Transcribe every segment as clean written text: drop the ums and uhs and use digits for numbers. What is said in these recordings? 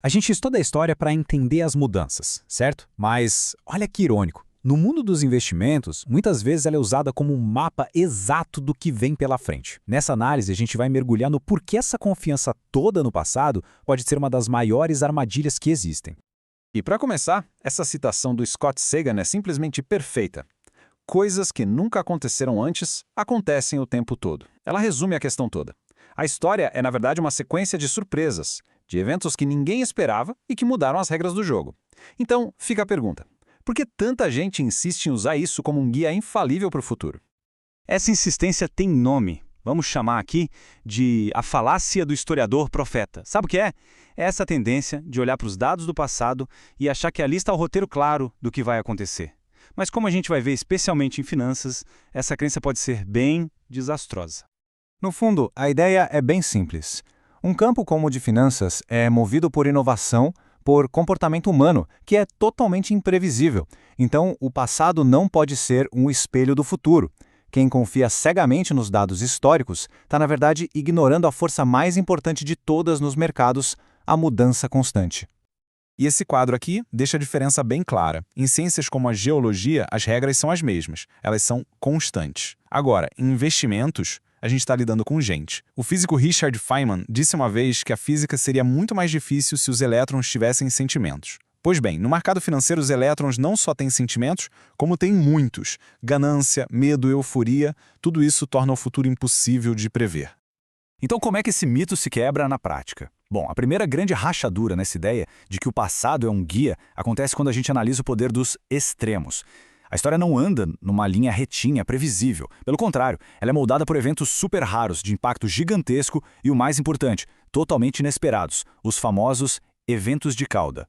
A gente estuda a história para entender as mudanças, certo? Mas olha que irônico. No mundo dos investimentos, muitas vezes ela é usada como um mapa exato do que vem pela frente. Nessa análise, a gente vai mergulhar no porquê essa confiança toda no passado pode ser uma das maiores armadilhas que existem. E para começar, essa citação do Scott Sagan é simplesmente perfeita. Coisas que nunca aconteceram antes acontecem o tempo todo. Ela resume a questão toda. A história é, na verdade, uma sequência de surpresas, de eventos que ninguém esperava e que mudaram as regras do jogo. Então, fica a pergunta: por que tanta gente insiste em usar isso como um guia infalível para o futuro? Essa insistência tem nome. Vamos chamar aqui de a falácia do historiador profeta. Sabe o que é? É essa tendência de olhar para os dados do passado e achar que ali está o roteiro claro do que vai acontecer. Mas como a gente vai ver especialmente em finanças, essa crença pode ser bem desastrosa. No fundo, a ideia é bem simples. Um campo como o de finanças é movido por inovação, por comportamento humano, que é totalmente imprevisível. Então, o passado não pode ser um espelho do futuro. Quem confia cegamente nos dados históricos está, na verdade, ignorando a força mais importante de todas nos mercados, a mudança constante. E esse quadro aqui deixa a diferença bem clara. Em ciências como a geologia, as regras são as mesmas. Elas são constantes. Agora, em investimentos, a gente está lidando com gente. O físico Richard Feynman disse uma vez que a física seria muito mais difícil se os elétrons tivessem sentimentos. Pois bem, no mercado financeiro os elétrons não só têm sentimentos, como têm muitos. Ganância, medo, euforia, tudo isso torna o futuro impossível de prever. Então, como é que esse mito se quebra na prática? Bom, a primeira grande rachadura nessa ideia de que o passado é um guia acontece quando a gente analisa o poder dos extremos. A história não anda numa linha retinha, previsível. Pelo contrário, ela é moldada por eventos super raros, de impacto gigantesco e, o mais importante, totalmente inesperados, os famosos eventos de cauda.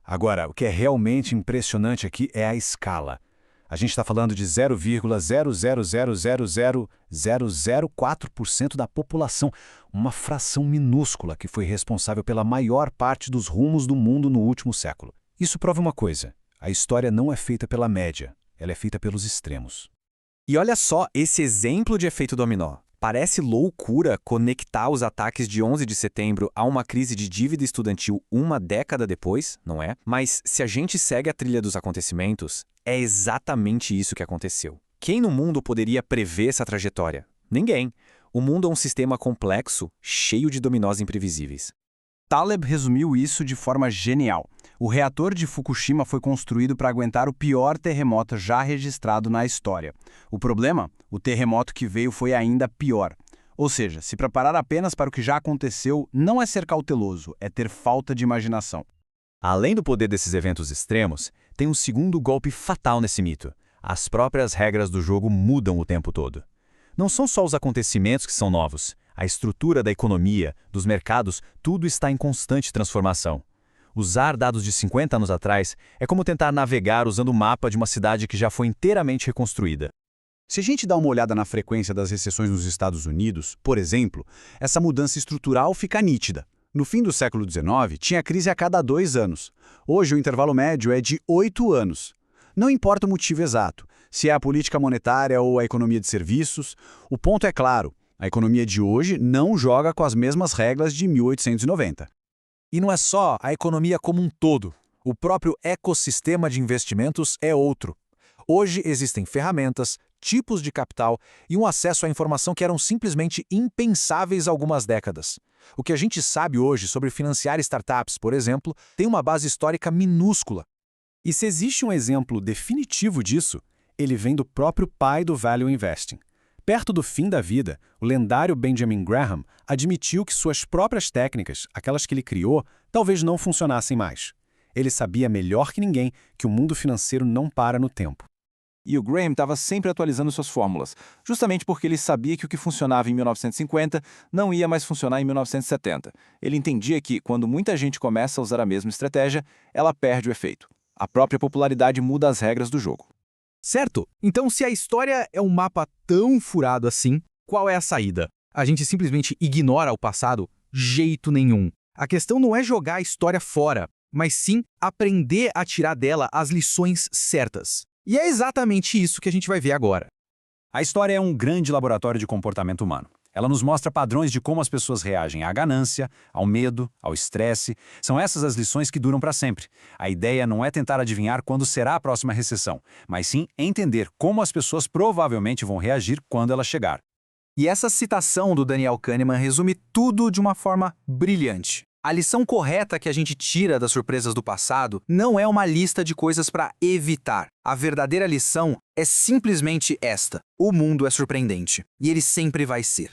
Agora, o que é realmente impressionante aqui é a escala. A gente está falando de 0,0000004% da população, uma fração minúscula que foi responsável pela maior parte dos rumos do mundo no último século. Isso prova uma coisa: a história não é feita pela média, ela é feita pelos extremos. E olha só esse exemplo de efeito dominó. Parece loucura conectar os ataques de 11 de setembro a uma crise de dívida estudantil uma década depois, não é? Mas se a gente segue a trilha dos acontecimentos, é exatamente isso que aconteceu. Quem no mundo poderia prever essa trajetória? Ninguém. O mundo é um sistema complexo, cheio de dominós imprevisíveis. Taleb resumiu isso de forma genial. O reator de Fukushima foi construído para aguentar o pior terremoto já registrado na história. O problema? O terremoto que veio foi ainda pior. Ou seja, se preparar apenas para o que já aconteceu não é ser cauteloso, é ter falta de imaginação. Além do poder desses eventos extremos, tem um segundo golpe fatal nesse mito. As próprias regras do jogo mudam o tempo todo. Não são só os acontecimentos que são novos. A estrutura da economia, dos mercados, tudo está em constante transformação. Usar dados de 50 anos atrás é como tentar navegar usando o mapa de uma cidade que já foi inteiramente reconstruída. Se a gente dá uma olhada na frequência das recessões nos Estados Unidos, por exemplo, essa mudança estrutural fica nítida. No fim do século XIX, tinha crise a cada 2 anos. Hoje, o intervalo médio é de 8 anos. Não importa o motivo exato, se é a política monetária ou a economia de serviços, o ponto é claro: a economia de hoje não joga com as mesmas regras de 1890. E não é só a economia como um todo. O próprio ecossistema de investimentos é outro. Hoje existem ferramentas, tipos de capital e um acesso à informação que eram simplesmente impensáveis há algumas décadas. O que a gente sabe hoje sobre financiar startups, por exemplo, tem uma base histórica minúscula. E se existe um exemplo definitivo disso, ele vem do próprio pai do Value Investing. Perto do fim da vida, o lendário Benjamin Graham admitiu que suas próprias técnicas, aquelas que ele criou, talvez não funcionassem mais. Ele sabia melhor que ninguém que o mundo financeiro não para no tempo. E o Graham estava sempre atualizando suas fórmulas, justamente porque ele sabia que o que funcionava em 1950 não ia mais funcionar em 1970. Ele entendia que, quando muita gente começa a usar a mesma estratégia, ela perde o efeito. A própria popularidade muda as regras do jogo. Certo? Então, se a história é um mapa tão furado assim, qual é a saída? A gente simplesmente ignora o passado? Jeito nenhum. A questão não é jogar a história fora, mas sim aprender a tirar dela as lições certas. E é exatamente isso que a gente vai ver agora. A história é um grande laboratório de comportamento humano. Ela nos mostra padrões de como as pessoas reagem à ganância, ao medo, ao estresse. São essas as lições que duram para sempre. A ideia não é tentar adivinhar quando será a próxima recessão, mas sim entender como as pessoas provavelmente vão reagir quando ela chegar. E essa citação do Daniel Kahneman resume tudo de uma forma brilhante. A lição correta que a gente tira das surpresas do passado não é uma lista de coisas para evitar. A verdadeira lição é simplesmente esta: o mundo é surpreendente, e ele sempre vai ser.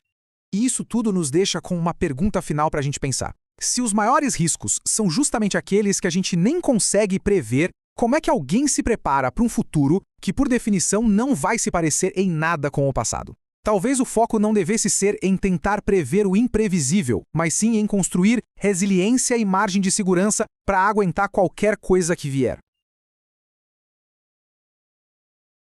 E isso tudo nos deixa com uma pergunta final para a gente pensar. Se os maiores riscos são justamente aqueles que a gente nem consegue prever, como é que alguém se prepara para um futuro que, por definição, não vai se parecer em nada com o passado? Talvez o foco não devesse ser em tentar prever o imprevisível, mas sim em construir resiliência e margem de segurança para aguentar qualquer coisa que vier.